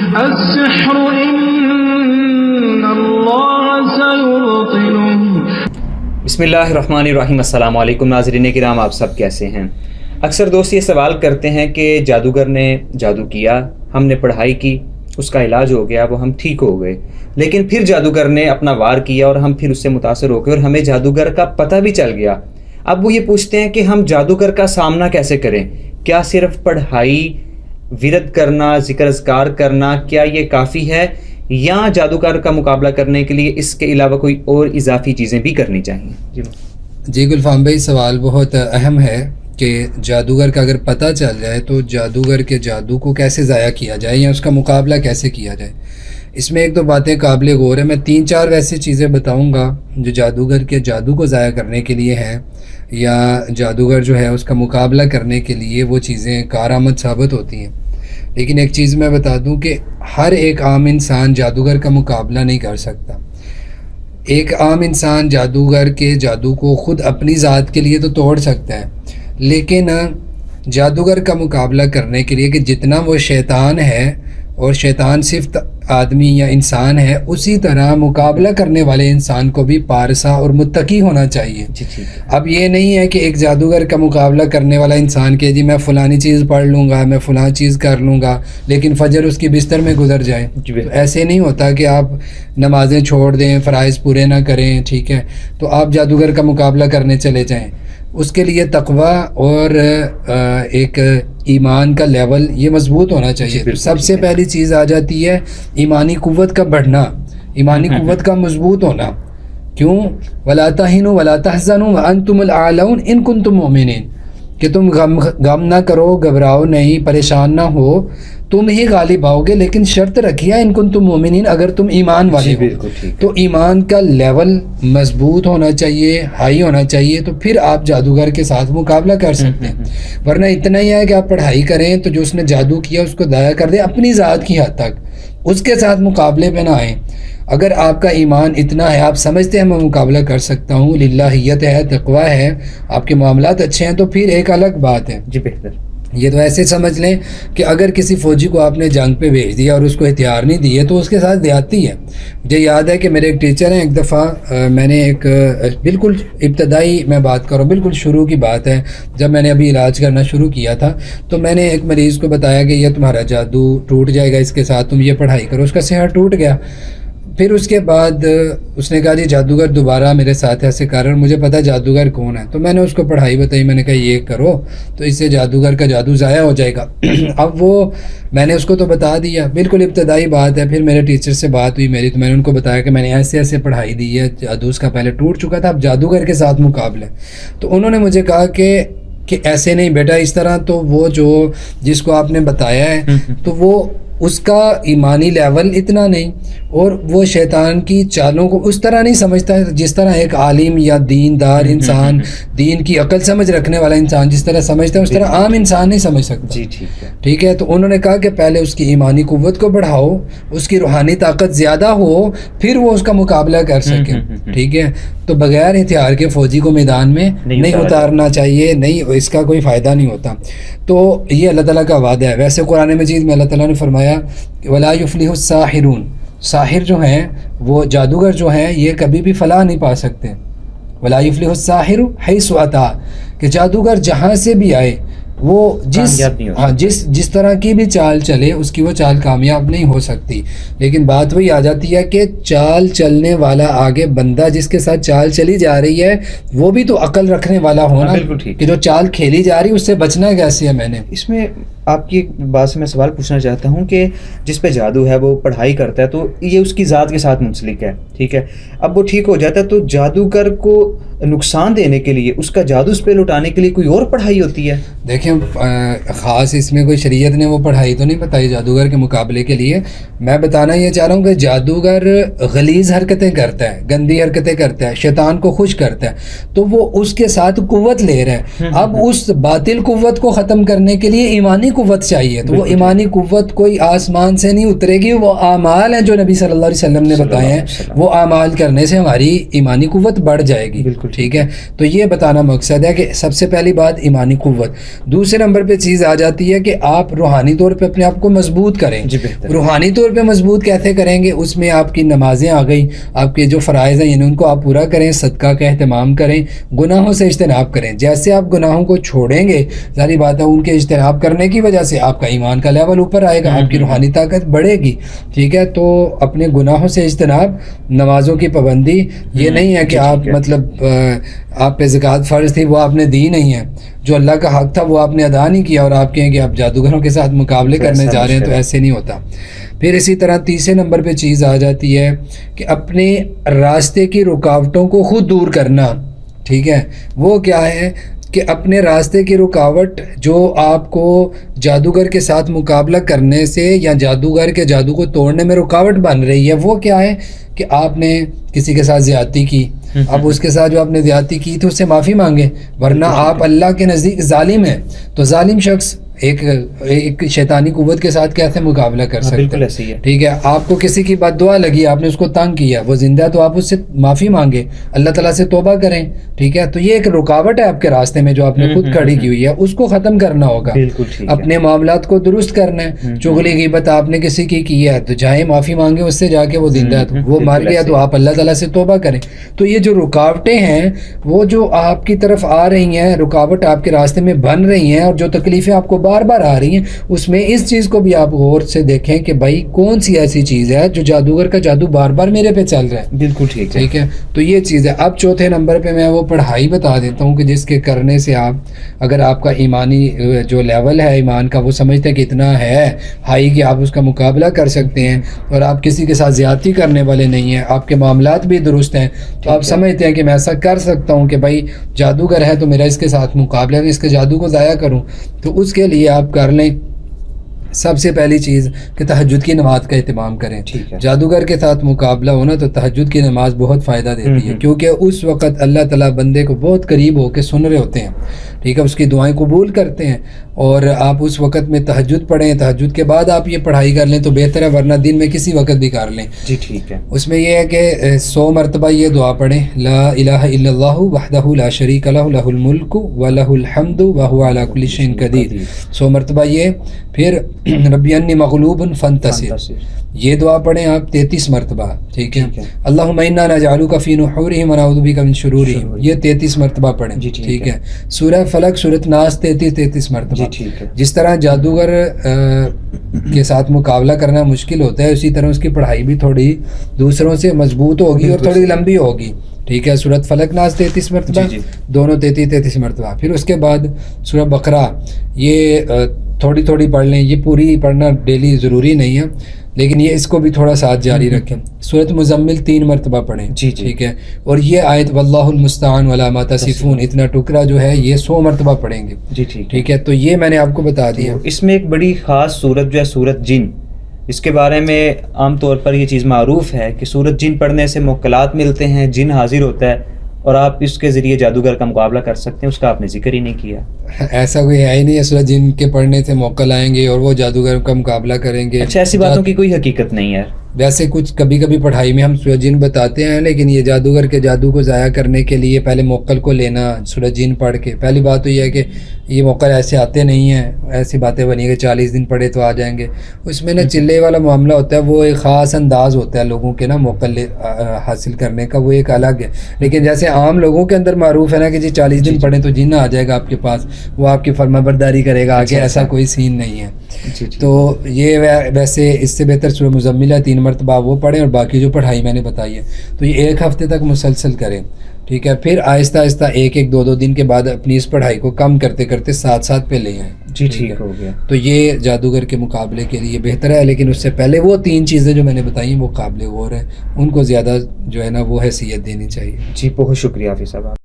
السحر إن الله سيبطله. بسم اللہ الرحمن الرحیم. السلام علیکم ناظرین کرام، آپ سب کیسے ہیں؟ اکثر دوست یہ سوال کرتے ہیں کہ جادوگر نے جادو کیا، ہم نے پڑھائی کی، اس کا علاج ہو گیا، وہ ہم ٹھیک ہو گئے، لیکن پھر جادوگر نے اپنا وار کیا اور ہم پھر اس سے متاثر ہو گئے اور ہمیں جادوگر کا پتہ بھی چل گیا. اب وہ یہ پوچھتے ہیں کہ ہم جادوگر کا سامنا کیسے کریں؟ کیا صرف پڑھائی، ورد کرنا، ذکر اذکار کرنا، کیا یہ کافی ہے، یا جادوگر کا مقابلہ کرنے کے لیے اس کے علاوہ کوئی اور اضافی چیزیں بھی کرنی چاہیے؟ جی گلفام بھائی، سوال بہت اہم ہے کہ جادوگر کا اگر پتہ چل جائے تو جادوگر کے جادو کو کیسے ضائع کیا جائے یا اس کا مقابلہ کیسے کیا جائے. اس میں ایک دو باتیں قابل غور ہیں. میں 3-4 ویسی چیزیں بتاؤں گا جو جادوگر کے جادو کو ضائع کرنے کے لیے ہیں، یا جادوگر جو ہے اس کا مقابلہ کرنے کے لیے وہ چیزیں کارآمد ثابت ہوتی ہیں. لیکن ایک چیز میں بتا دوں کہ ہر ایک عام انسان جادوگر کا مقابلہ نہیں کر سکتا. ایک عام انسان جادوگر کے جادو کو خود اپنی ذات کے لیے تو توڑ سکتا ہے، لیکن جادوگر کا مقابلہ کرنے کے لیے کہ جتنا وہ شیطان ہے، اور شیطان صرف آدمی یا انسان ہے، اسی طرح مقابلہ کرنے والے انسان کو بھی پارسا اور متقی ہونا چاہیے. اب یہ نہیں ہے کہ ایک جادوگر کا مقابلہ کرنے والا انسان کہ جی میں فلانی چیز پڑھ لوں گا، میں فلاں چیز کر لوں گا، لیکن فجر اس کی بستر میں گزر جائے. ایسے نہیں ہوتا کہ آپ نمازیں چھوڑ دیں، فرائض پورے نہ کریں، ٹھیک ہے، تو آپ جادوگر کا مقابلہ کرنے چلے جائیں. اس کے لیے تقویٰ اور ایک ایمان کا لیول یہ مضبوط ہونا چاہیے. سب سے پہلی چیز آ جاتی ہے ایمانی قوت کا بڑھنا، ایمانی قوت کا مضبوط ہونا. کیوں؟ وَلَا تَهِنُوا وَلَا تَحْزَنُوا وَأَنْتُمُ الْأَعْلَوْنَ إِن كُنتُم مُؤْمِنِينَ، کہ تم غم نہ کرو، گھبراؤ نہیں، پریشان نہ ہو، تم ہی غالب آؤ گے، لیکن شرط رکھیے ان کنتم مومنین، اگر تم ایمان والے ہو. تو ایمان کا لیول مضبوط ہونا چاہیے، ہائی ہونا چاہیے، تو پھر آپ جادوگر کے ساتھ مقابلہ کر سکتے ہیں. ورنہ اتنا ہی ہے کہ آپ پڑھائی کریں تو جو اس نے جادو کیا اس کو ضائع کر دیں اپنی ذات کی حد تک، اس کے ساتھ مقابلے پہ نہ آئیں. اگر آپ کا ایمان اتنا ہے، آپ سمجھتے ہیں میں مقابلہ کر سکتا ہوں، للہیت ہے، تقویٰ ہے، آپ کے معاملات اچھے ہیں، تو پھر ایک الگ بات ہے. جی بہتر. یہ تو ایسے سمجھ لیں کہ اگر کسی فوجی کو آپ نے جنگ پہ بھیج دیا اور اس کو ہتھیار نہیں دیے تو اس کے ساتھ زیادتی ہے. مجھے یاد ہے کہ میرے ایک ٹیچر ہیں، ایک دفعہ میں نے ایک بالکل ابتدائی میں بات کروں، بالکل شروع کی بات ہے، جب میں نے ابھی علاج کرنا شروع کیا تھا، تو میں نے ایک مریض کو بتایا کہ یہ تمہارا جادو ٹوٹ جائے گا اس کے ساتھ، تم یہ پڑھائی کرو. اس کا صحت ٹوٹ گیا. پھر اس کے بعد اس نے کہا جی جادوگر دوبارہ میرے ساتھ ایسے کر رہا ہے، مجھے پتہ جادوگر کون ہے. تو میں نے اس کو پڑھائی بتائی، میں نے کہا یہ کرو تو اس سے جادوگر کا جادو ضائع ہو جائے گا. اب وہ میں نے اس کو تو بتا دیا، بالکل ابتدائی بات ہے. پھر میرے ٹیچر سے بات ہوئی میری، تو میں نے ان کو بتایا کہ میں نے ایسے ایسے پڑھائی دی ہے، جادو اس کا پہلے ٹوٹ چکا تھا، اب جادوگر کے ساتھ مقابلہ. تو انہوں نے مجھے کہا کہ ایسے نہیں بیٹا، اس طرح تو وہ جو جس کو آپ نے بتایا ہے تو وہ اس کا ایمانی لیول اتنا نہیں، اور وہ شیطان کی چالوں کو اس طرح نہیں سمجھتا جس طرح ایک عالم یا دیندار انسان، دین کی عقل سمجھ رکھنے والا انسان جس طرح سمجھتا ہے، اس طرح عام انسان نہیں سمجھ سکتا. جی ٹھیک ہے. ٹھیک ہے. تو انہوں نے کہا کہ پہلے اس کی ایمانی قوت کو بڑھاؤ، اس کی روحانی طاقت زیادہ ہو، پھر وہ اس کا مقابلہ کر سکے. ٹھیک ہے. تو بغیر ہتھیار کے فوجی کو میدان میں نہیں اتارنا چاہیے، نہیں، اس کا کوئی فائدہ نہیں ہوتا. تو یہ اللہ تعالیٰ کا وعدہ ہے. ویسے قرآن مجید میں اللہ تعالیٰ نے فرمایا وَلَا يُفْلِحُ السَّاحِرُونَ، ساحر جو ہیں، وہ جادوگر جو ہیں، یہ کبھی بھی فلاح نہیں پا سکتے. وَلَا يُفْلِحُ السَّاحِرُ حَيْثُ أَتَىٰ، کہ جادوگر جہاں سے بھی آئے وہ جس طرح کی بھی چال چلے اس کی وہ چال کامیاب نہیں ہو سکتی. لیکن بات وہی آ جاتی ہے کہ چال چلنے والا آگے بندہ جس کے ساتھ چال چلی جا رہی ہے وہ بھی تو عقل رکھنے والا ہونا، کہ جو چال کھیلی جا رہی ہے اس سے بچنا کیسے ہے. میں نے اس میں آپ کی بات سے میں سوال پوچھنا چاہتا ہوں کہ جس پہ جادو ہے وہ پڑھائی کرتا ہے تو یہ اس کی ذات کے ساتھ منسلک ہے، ٹھیک ہے. اب وہ ٹھیک ہو جاتا ہے تو جادوگر کو نقصان دینے کے لیے، اس کا جادو اس پہ لوٹانے کے لیے کوئی اور پڑھائی ہوتی ہے؟ دیکھیں خاص اس میں کوئی شریعت نے وہ پڑھائی تو نہیں بتائی جادوگر کے مقابلے کے لیے. میں بتانا یہ چاہ رہا ہوں کہ جادوگر غلیظ حرکتیں کرتا ہے، گندی حرکتیں کرتا ہے، شیطان کو خوش کرتا ہے، تو وہ اس کے ساتھ قوت لے رہا ہے. اب اس باطل قوت کو ختم کرنے کے لیے ایمانی قوت چاہیے. تو وہ ایمانی قوت کوئی آسمان سے نہیں اترے گی, وہ اعمال ہیں جو نبی صلی اللہ علیہ وسلم نے بتائے ہیں, وہ اعمال کرنے سے ہماری ایمانی قوت بڑھ جائے گی. ٹھیک ہے, تو یہ بتانا مقصد ہے کہ سب سے پہلی بات ایمانی قوت. دوسرے نمبر پہ چیز آ جاتی ہے کہ آپ روحانی طور پہ اپنے آپ کو مضبوط کریں. روحانی طور پہ مضبوط کیسے کریں گے؟ اس میں آپ کی نمازیں آ گئی, آپ کے جو فرائض ہیں یعنی ان کو آپ پورا کریں, صدقہ کا اہتمام کریں, گناہوں سے اجتناب کریں. جیسے آپ گناہوں کو چھوڑیں گے, ظاہری بات ہے ان کے اجتناب کرنے کی وجہ سے آپ کا ایمان کا لیول اوپر آئے گا, آپ کی روحانی طاقت بڑھے گی. ٹھیک ہے, تو اپنے گناہوں سے اجتناب, نمازوں کی پابندی. یہ نہیں ہے کہ آپ مطلب آپ پہ زکوٰۃ فرض تھی وہ آپ نے دی نہیں ہے, جو اللہ کا حق تھا وہ آپ نے ادا نہیں کیا, اور آپ کہیں کہ آپ جادوگروں کے ساتھ مقابلے کرنے جا رہے ہیں, تو ایسے نہیں ہوتا. پھر اسی طرح تیسرے نمبر پہ چیز آ جاتی ہے کہ اپنے راستے کی رکاوٹوں کو خود دور کرنا. ٹھیک ہے, وہ کیا ہے کہ اپنے راستے کی رکاوٹ جو آپ کو جادوگر کے ساتھ مقابلہ کرنے سے یا جادوگر کے جادو کو توڑنے میں رکاوٹ بن رہی ہے, وہ کیا ہے کہ آپ نے کسی کے ساتھ زیادتی کی. اب اس کے ساتھ جو آپ نے زیادتی کی تھی اس سے معافی مانگے, ورنہ آپ اللہ کے نزدیک ظالم ہیں. تو ظالم شخص ایک شیطانی قوت کے ساتھ کیسے مقابلہ کر سکتے ہیں؟ ٹھیک ہے, آپ کو کسی کی بد دعا لگی, آپ نے اس کو تنگ کیا, وہ زندہ ہے تو آپ اس سے معافی مانگے, اللہ تعالیٰ سے توبہ کریں. ٹھیک ہے, تو یہ ایک رکاوٹ ہے آپ کے راستے میں جو آپ نے خود کھڑی کی ہوئی ہے, اس کو ختم کرنا ہوگا. اپنے معاملات کو درست کرنا ہے. چغلی غیبت آپ نے کسی کی ہے تو جائیں معافی مانگے اس سے جا کے, وہ زندہ ہے تو وہ مر گیا تو آپ اللہ تعالیٰ سے توبہ کریں. تو یہ جو رکاوٹیں ہیں وہ جو آپ کی طرف آ رہی ہیں, رکاوٹ آپ کے راستے میں بن رہی ہیں, اور جو تکلیفیں آپ کو بار بار آ رہی ہیں, اس میں اس چیز کو بھی آپ غور سے دیکھیں کہ بھائی کون سی ایسی چیز ہے جو جادوگر کا جادو بار بار میرے پہ چل رہا ہے. بالکل ٹھیک ہے. تو یہ چیز ہے. اب چوتھے نمبر پہ میں وہ پڑھائی بتا دیتا ہوں کہ جس کے کرنے سے آپ, اگر آپ کا ایمانی جو لیول ہے ایمان کا وہ سمجھتے ہیں کہ اتنا ہے ہائی کہ آپ اس کا مقابلہ کر سکتے ہیں, اور آپ کسی کے ساتھ زیادتی کرنے والے نہیں ہیں, آپ کے معاملات بھی درست ہیں, تو آپ سمجھتے ہیں کہ میں ایسا کر سکتا ہوں کہ بھائی جادوگر ہے تو میرا اس کے ساتھ مقابلہ ہے, اس کے جادو کو ضائع کروں. تو اس کے لیے آپ کر لیں سب سے پہلی چیز کہ تہجد کی نماز کا اہتمام کریں. جادوگر کے ساتھ مقابلہ ہونا تو تہجد کی نماز بہت فائدہ دیتی ہے, کیونکہ اس وقت اللہ تعالیٰ بندے کو بہت قریب ہو کے سن رہے ہوتے ہیں. ٹھیک ہے, اس کی دعائیں قبول کرتے ہیں, اور آپ اس وقت میں تہجد پڑھیں. تہجد کے بعد آپ یہ پڑھائی کر لیں تو بہتر ہے, ورنہ دن میں کسی وقت بھی کر لیں. جی ٹھیک ہے. اس میں یہ ہے کہ 100 مرتبہ یہ دعا پڑھیں, لا الہ الا اللہ وحدہ لا شریک لہ لہ الملک ولہ الحمد وہو علی کل شیء قدیر. 100 مرتبہ یہ. پھر ربی انی مغلوب فانتصر, یہ دعا پڑھیں آپ 33 مرتبہ. ٹھیک ہے. اللہم انا نجعلک فی نحورہم ونعوذ بک من شرورہم, یہ 33 مرتبہ پڑھیں. ٹھیک ہے. سورہ فلق سورۃ ناس 33 مرتبہ. جس طرح جادوگر کے ساتھ مقابلہ کرنا مشکل ہوتا ہے, اسی طرح اس کی پڑھائی بھی تھوڑی دوسروں سے مضبوط ہوگی اور تھوڑی لمبی ہوگی. ٹھیک ہے. سورۃ فلق ناس 33 مرتبہ, دونوں 33 مرتبہ. پھر اس کے بعد سورہ بقرہ, یہ تھوڑی تھوڑی پڑھ لیں, یہ پوری پڑھنا ڈیلی ضروری نہیں ہے, لیکن یہ اس کو بھی تھوڑا ساتھ جاری رکھیں. سورۃ مزمل 3 مرتبہ پڑھیں. ٹھیک ہے. اور یہ آیت واللہ المستعان ولا ما تصفون, اتنا ٹکڑا جو ہے یہ 100 مرتبہ پڑھیں گے. ٹھیک ہے. تو یہ میں نے آپ کو بتا دیا. اس میں ایک بڑی خاص سورت جو ہے سورت جن, اس کے بارے میں عام طور پر یہ چیز معروف ہے کہ سورت جن پڑھنے سے موکلات ملتے ہیں, جن حاضر ہوتا ہے, اور آپ اس کے ذریعے جادوگر کا مقابلہ کر سکتے ہیں. اس کا آپ نے ذکر ہی نہیں کیا. ایسا کوئی ہے ہی نہیں ہے سورج جن کے پڑھنے سے موکل آئیں گے اور وہ جادوگر کا مقابلہ کریں گے. اچھا, ایسی باتوں کی کوئی حقیقت نہیں ہے. ویسے کچھ کبھی کبھی پڑھائی میں ہم سورج جن بتاتے ہیں, لیکن یہ جادوگر کے جادو کو ضائع کرنے کے لیے پہلے موکل کو لینا سورج جن پڑھ کے. پہلی بات تو یہ ہے کہ یہ موکل ایسے آتے نہیں ہیں, ایسی باتیں بنی کہ 40 دن پڑھے تو آ جائیں گے. اس میں نا چلے والا معاملہ ہوتا ہے, وہ ایک خاص انداز ہوتا ہے لوگوں کے نا موکل حاصل کرنے کا, وہ ایک الگ ہے. لیکن جیسے عام لوگوں کے اندر معروف ہے نا کہ جی 40 دن پڑھیں تو جن آ جائے گا آپ کے پاس, وہ آپ کی فرما برداری کرے گا آگے, ایسا کوئی سین نہیں ہے. تو یہ ویسے اس سے بہتر سورہ مزمل 3 مرتبہ وہ پڑھیں, اور باقی جو پڑھائی میں نے بتائی ہے تو یہ 1 ہفتے تک مسلسل کریں. ٹھیک ہے. پھر آہستہ آہستہ 1-2 دن کے بعد اپنی اس پڑھائی کو کم کرتے کرتے 7 پہ لے آئیں. جی ٹھیک ہو گیا. تو یہ جادوگر کے مقابلے کے لیے بہتر ہے, لیکن اس سے پہلے وہ 3 چیزیں جو میں نے بتائی وہ قابل غور ہیں, ان کو زیادہ جو ہے نا وہ حیثیت دینی چاہیے. جی بہت شکریہ حافظ صاحب.